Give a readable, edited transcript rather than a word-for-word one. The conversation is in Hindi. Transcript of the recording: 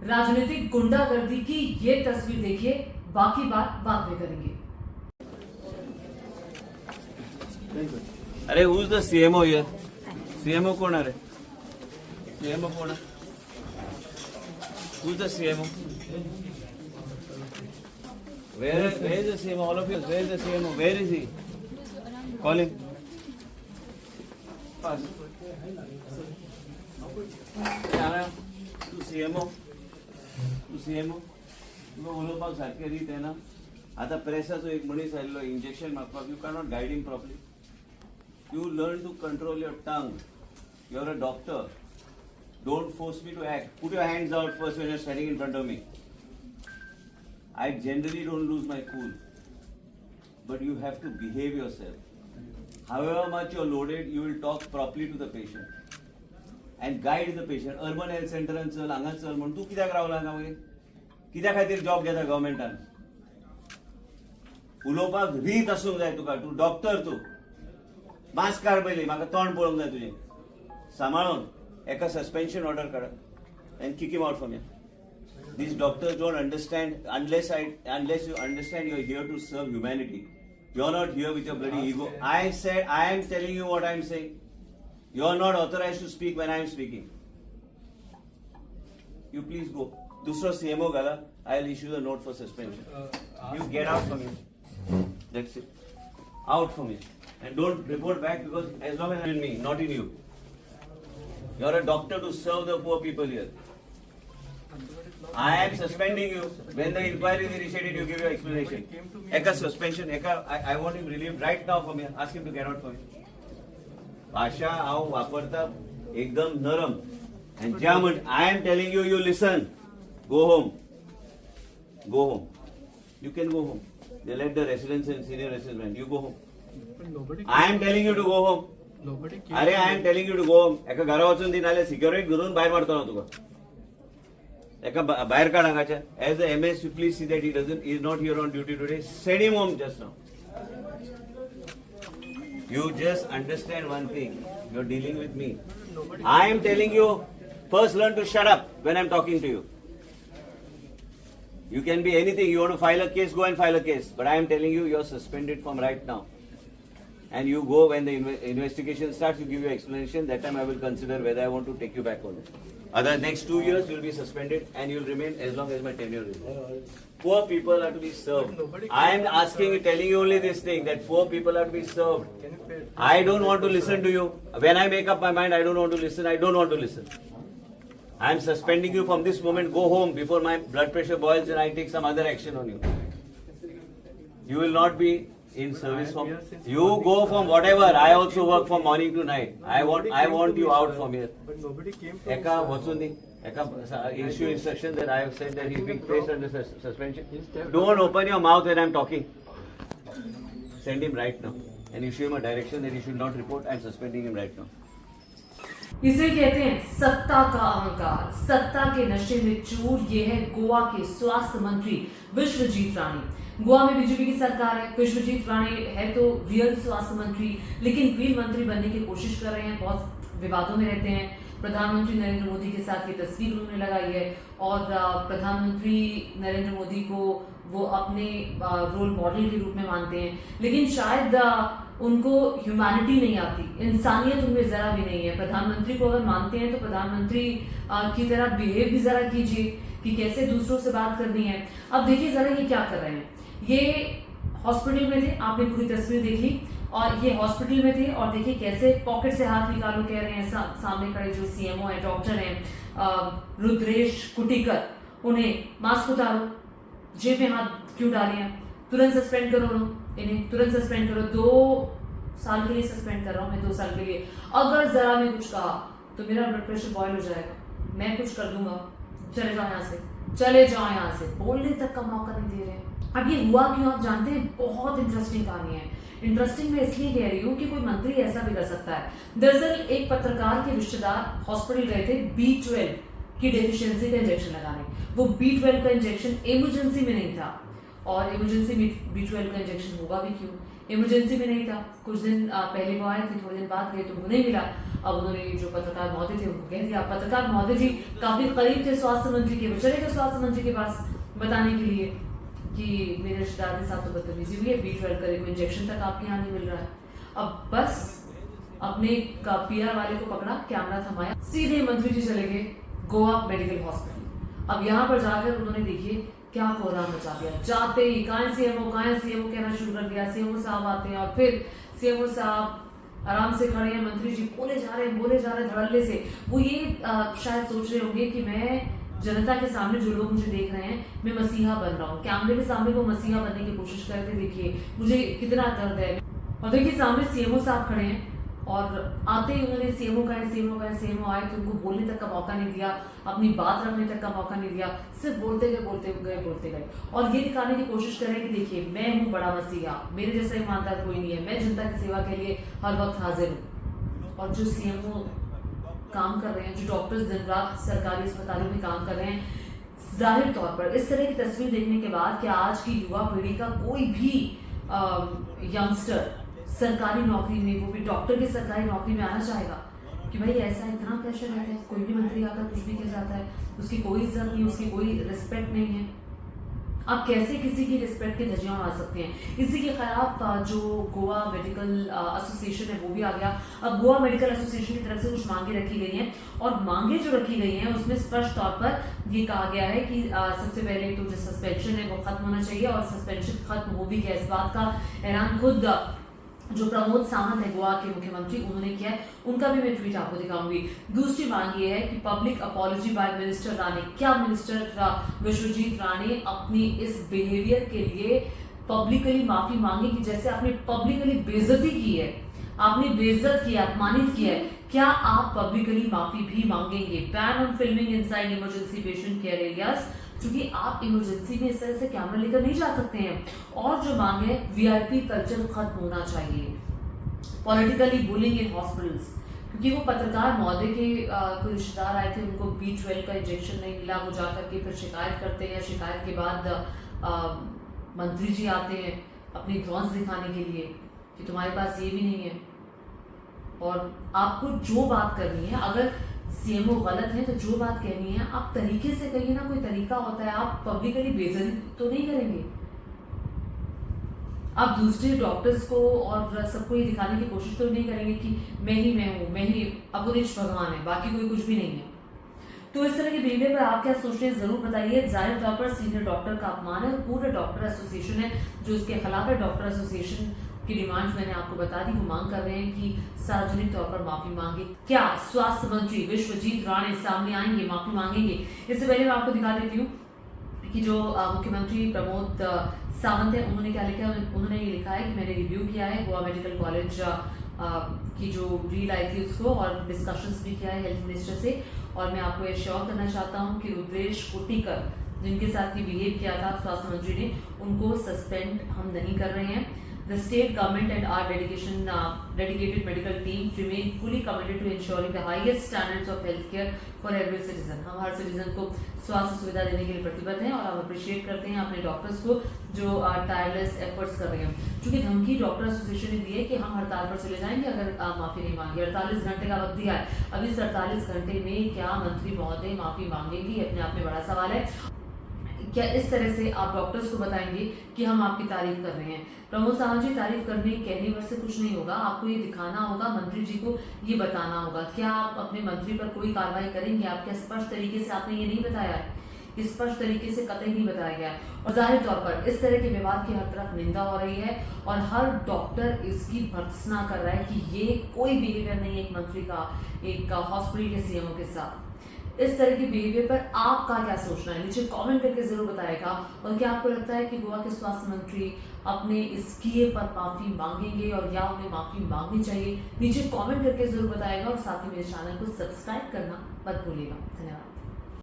राजनीतिक गुंडागर्दी की ये तस्वीर देखिए, बाकी बात बाद में करेंगे। अरे who's the CMO here? CMO कौन है रे? CMO कौन है? Who's the CMO? Where is the CMO? All of you, where is the CMO? Where is he? Call him. Pass. तू CMO? तू CMO? तुला उलोवपाक सारकें रीत येना? आता प्रेसाचो एक मनीस आयिल्लो इंजेक्शन मारपाक, you cannot guide him properly. You learn to control your tongue. You're a doctor. Don't force me to act. Put your hands out first when you're standing in front of me. I generally don't lose my cool. But you have to behave yourself. However much you're loaded, you will talk properly to the patient. And guide the patient. Urban health center and चल, हांगा चल म्हण तू कित्याक रावला हांगा मागीर? कित्या खातीर जॉब घेता गव्हर्मेंटान? उलोवपाक रीत आसूंक जाय तुका. तू डॉक्टर तू. मास्क काड पयलीं, म्हाका तोंड पळोवंक जाय तुजें. सांबाळून एका suspension order card and kick him out from here. These doctors don't understand unless you understand you're here to serve humanity. You're not here with your bloody ego. I am telling you what I'm saying. You're not authorized to speak when I'm speaking. You please go. Dusra CMO gala, I'll issue the note for suspension. You get out from here. That's it. Out from here. And don't report back because as long as I'm in me, not in you. You're a doctor to serve the poor people here. I am suspending you. When the inquiry is initiated, you give your explanation. Eka suspension, I want him relieved right now from here. Ask him to get out from here. भाषा हांव वापरता एकदम नरम. And German, I am telling you, you listen. Go home. Go home. You can go home. They let the residents and senior residents. You go home. I am telling you to go home. अरे I am telling you to go home. एका घरा वचून दी नाल्यार सिक्युरिटी धरून भायर मारता हांव तुका. एका भायर काड हांगाच्या. As the MS, you please see that he is not here on duty today. Send him home just now. You just understand one thing. You're dealing with me. I am telling you, first learn to shut up when I'm talking to you. You can be anything. You want to file a case, go and file a case. But I am telling you, you're suspended from right now. And you go when the investigation starts, you give your explanation. That time I will consider whether I want to take you back or not. Other next 2 years, you'll be suspended and you'll remain as long as my tenure is. Poor people are to be served. I am asking you, telling you only this thing, that poor people are to be served. I don't want to listen to you. When I make up my mind, I don't want to listen. I don't want to listen. I am suspending you from this moment. Go home before my blood pressure boils and I take some other action on you. You will not be in service from. You go from whatever. I also work from morning to night. I want you out from here. But nobody came from. Eka Watsundi, Eka issue instruction that I have said that he's being placed under suspension. Don't open your mouth when I'm talking. Send him right now and issue him a direction that he should not report. I'm suspending him right now. इसे कहते हैं सत्ता का अहंकार, सत्ता के नशे में चूर। ये है गोवा के स्वास्थ्य मंत्री विश्वजीत राणे। गोवा में बीजेपी की सरकार है। विश्वजीत राणे है तो रियल स्वास्थ्य मंत्री, लेकिन गृह मंत्री बनने की कोशिश कर रहे हैं। बहुत विवादों में रहते हैं। प्रधानमंत्री नरेंद्र मोदी के साथ ये तस्वीर उन्होंने लगाई है और प्रधानमंत्री नरेंद्र मोदी को वो अपने रोल मॉडल के रूप में मानते हैं, लेकिन शायद उनको ह्यूमैनिटी नहीं आती, इंसानियत उनमें जरा भी नहीं है। प्रधानमंत्री को अगर मानते हैं तो प्रधानमंत्री की तरह बिहेव भी जरा कीजिए कि कैसे दूसरों से बात करनी है। अब देखिए जरा ये क्या कर रहे हैं। ये हॉस्पिटल में थे, आपने पूरी तस्वीर देखी, और ये हॉस्पिटल में थे और देखिए कैसे पॉकेट से हाथ निकालो कह रहे हैं। सामने खड़े जो CMO है, डॉक्टर हैं रुद्रेश कुटीकर, उन्हें मास्क उतारो, जेब में हाथ क्यों डाले हैं, तुरंत सस्पेंड करो इन्हें, तुरंत सस्पेंड करो। 2 साल के लिए सस्पेंड कर रहा हूँ मैं, 2 साल के लिए। अगर जरा मैं कुछ कहा तो मेरा ब्लड प्रेशर बॉयल हो जाएगा, मैं कुछ कर दूंगा, चले जाओ यहाँ से, चले जाओ यहाँ से। बोलने तक का मौका नहीं दे रहे हैं। अब ये हुआ क्यों आप जानते हैं? बहुत इंटरेस्टिंग कहानी है। इंटरेस्टिंग मैं इसलिए कह रही हूँ कि कोई मंत्री ऐसा भी कर सकता है। दरअसल एक पत्रकार के रिश्तेदार हॉस्पिटल गए थे B12 की डेफिशिएंसी का इंजेक्शन लगाने। वो B12 का इंजेक्शन इमरजेंसी में नहीं था, और इमरजेंसी में B12 का इंजेक्शन होगा भी क्यों? इमरजेंसी में नहीं था। कुछ दिन पहले वो आए थे, थोड़े दिन बाद गए तो उन्हें मिला। अब उन्होंने जो पत्रकार महोदय थे उनको कह दिया। पत्रकार महोदय जी काफी करीब थे स्वास्थ्य मंत्री के, वो चले गए स्वास्थ्य मंत्री के पास बताने के लिए कि मेरे रिश्तेदार के साथ तो बदतमीजी हुई है, B12 का कोई इंजेक्शन तक आपके यहाँ नहीं मिल रहा है। अब बस अपने PR वाले को पकड़ा, कैमरा थमाया, सीधे मंत्री जी चले गए गोवा मेडिकल हॉस्पिटल। अब यहाँ पर जाकर उन्होंने देखिए क्या कोहराम मचा दिया। जाते ही कहाँ CMO कहना शुरू कर दिया। CMO साहब आते हैं और फिर CMO साहब आराम से खड़े हैं, मंत्री जी बोले जा रहे हैं धड़ल्ले से। वो ये शायद सोच रहे होंगे कि मैं जनता के सामने जो लोग मुझे देख रहे हैं मैं मसीहा बन रहा हूँ। कैमरे के सामने वो मसीहा बनने की कोशिश करते, देखिए मुझे कितना दर्द है। और देखिए सामने CMO साहब खड़े हैं और आते ही उन्होंने CMO आए तो उनको बोलने तक का मौका नहीं दिया, अपनी बात रखने तक का मौका नहीं दिया, सिर्फ बोलते गए और ये दिखाने की कोशिश करें कि देखिए मैं हूँ बड़ा मसीहा, मेरे जैसा ईमानदार कोई नहीं है, मैं जनता की सेवा के लिए हर वक्त हाजिर हूँ। और जो CMO काम कर रहे हैं, जो डॉक्टर्स दिन रात सरकारी अस्पतालों में काम कर रहे हैं, जाहिर तौर पर इस तरह की तस्वीर देखने के बाद कि आज की युवा पीढ़ी का कोई भी यंगस्टर सरकारी नौकरी में, वो भी डॉक्टर की सरकारी नौकरी में आना चाहेगा कि भाई ऐसा इतना प्रेशर रहता है, कोई भी मंत्री आकर कुछ भी कह जाता है, उसकी कोई इज्जत नहीं, उसकी कोई रिस्पेक्ट नहीं है। आप कैसे किसी की रिस्पेक्ट की धज्जियां उड़ा सकते हैं? इसी के खिलाफ जो गोवा मेडिकल एसोसिएशन है वो भी आ गया। अब गोवा मेडिकल एसोसिएशन की तरफ से कुछ मांगे रखी गई हैं और मांगे जो रखी गई हैं उसमें स्पष्ट तौर पर ये कहा गया है कि सबसे पहले तो जो सस्पेंशन है वो खत्म होना चाहिए और सस्पेंशन खत्म हो भी गया, इस बात का ऐलान खुद जो प्रमोद सावंत है गोवा के मुख्यमंत्री उन्होंने किया है। उनका भी मैं ट्वीट आपको दिखाऊंगी। दूसरी मांग ये है कि public apology by minister Rane. क्या मिनिस्टर विश्वजीत राणे अपनी इस बिहेवियर के लिए पब्लिकली माफी मांगे कि जैसे आपने पब्लिकली बेइज्जती की है, आपने बेइज्जत किया, अपमानित किया है, क्या आप पब्लिकली माफी भी मांगेंगे? Ban on filming inside emergency patient care areas, क्योंकि आप इमरजेंसी में इस तरह से कैमरा लेकर नहीं जा सकते हैं। और जो मांग है VIP कल्चर खत्म होना चाहिए, पॉलिटिकली बुलिंग इन हॉस्पिटल्स, क्योंकि वो पत्रकार महोदय के कोई रिश्तेदार आए थे, उनको B12 का इंजेक्शन नहीं मिला, वो जाकर के फिर शिकायत करते हैं। शिकायत के बाद मंत्री जी आते हैं अपनी धौंस दिखाने के लिए कि तुम्हारे पास ये भी नहीं है। और आपको जो बात करनी है, अगर CMO गलत है तो जो बात कहनी है आप तरीके से कहिए ना, कोई तरीका होता है। आप पब्लिकली बेइज्जती तो नहीं करेंगे, आप दूसरे डॉक्टर्स को और सबको ये दिखाने की कोशिश तो नहीं करेंगे कि मैं ही अपुनिश भगवान है, बाकी कोई कुछ भी नहीं है। तो इस तरह के बिहेवियर पर आप क्या सोचते हैं जरूर बताइए। जाहिर तौर पर सीनियर डॉक्टर का अपमान है, पूरे डॉक्टर एसोसिएशन है जो इसके खिलाफ है। डॉक्टर एसोसिएशन की डिमांड्स मैंने आपको बता दी, वो मांग कर रहे हैं कि सार्वजनिक तौर पर माफी मांगे। क्या स्वास्थ्य मंत्री विश्वजीत राणे सामने आएंगे, माफी मांगेंगे? इससे पहले मैं आपको दिखा देती हूँ कि जो मुख्यमंत्री प्रमोद सावंत है उन्होंने क्या लिखा है। उन्होंने ये लिखा है कि मैंने रिव्यू किया है गोवा मेडिकल कॉलेज की जो रील आई थी उसको, और डिस्कशंस भी किया है हेल्थ मिनिस्टर से, और मैं आपको ये श्योर करना चाहता हूँ कि रुद्रेश कोटिकर जिनके साथ ये बिहेव किया था स्वास्थ्य मंत्री ने, उनको सस्पेंड हम नहीं कर रहे हैं। The state government and our dedicated medical team remain fully committed to ensuring the highest standards of healthcare for every citizen. हम हर सिटीजन को स्वास्थ्य सुविधा देने के लिए प्रतिबद्ध हैं और हम अप्रिशिएट करते हैं अपने डॉक्टर्स को जो टायरलेस एफर्ट्स कर रहे हैं। क्योंकि धमकी डॉक्टर एसोसिएशन ने दी है कि हम हड़ताल पर चले जाएंगे अगर माफी नहीं मांगी। 48 घंटे का वक्त दिया है, अभी इस 48 घंटे में क्या मंत्री महोदय माफी मांगेंगी, अपने आप में बड़ा सवाल है। क्या इस तरह से आप डॉक्टर्स को बताएंगे कि हम आपकी तारीफ कर रहे हैं? प्रमोद सावंत जी, तारीफ करने कहने भर से कुछ नहीं होगा, आपको ये दिखाना होगा, मंत्री जी को ये बताना होगा। क्या आप अपने मंत्री पर कोई कार्रवाई करेंगे? आप क्या स्पष्ट तरीके से आपने ये नहीं बताया है, स्पष्ट तरीके से कतई नहीं बताया गया है। और जाहिर तौर पर इस तरह के व्यवहार की हर तरफ निंदा हो रही है और हर डॉक्टर इसकी भर्त्सना कर रहा है कि ये कोई बिहेवियर नहीं है एक मंत्री का एक हॉस्पिटल के CMO के साथ। इस तरह के बिहेवियर पर आपका क्या सोचना है, नीचे कमेंट करके जरूर बताएगा। और क्या आपको लगता है कि गोवा के स्वास्थ्य मंत्री अपने इस किए पर माफी मांगेंगे और या उन्हें माफी मांगनी चाहिए? नीचे कमेंट करके जरूर बताएगा और साथ ही मेरे चैनल को सब्सक्राइब करना मत भूलिएगा। धन्यवाद।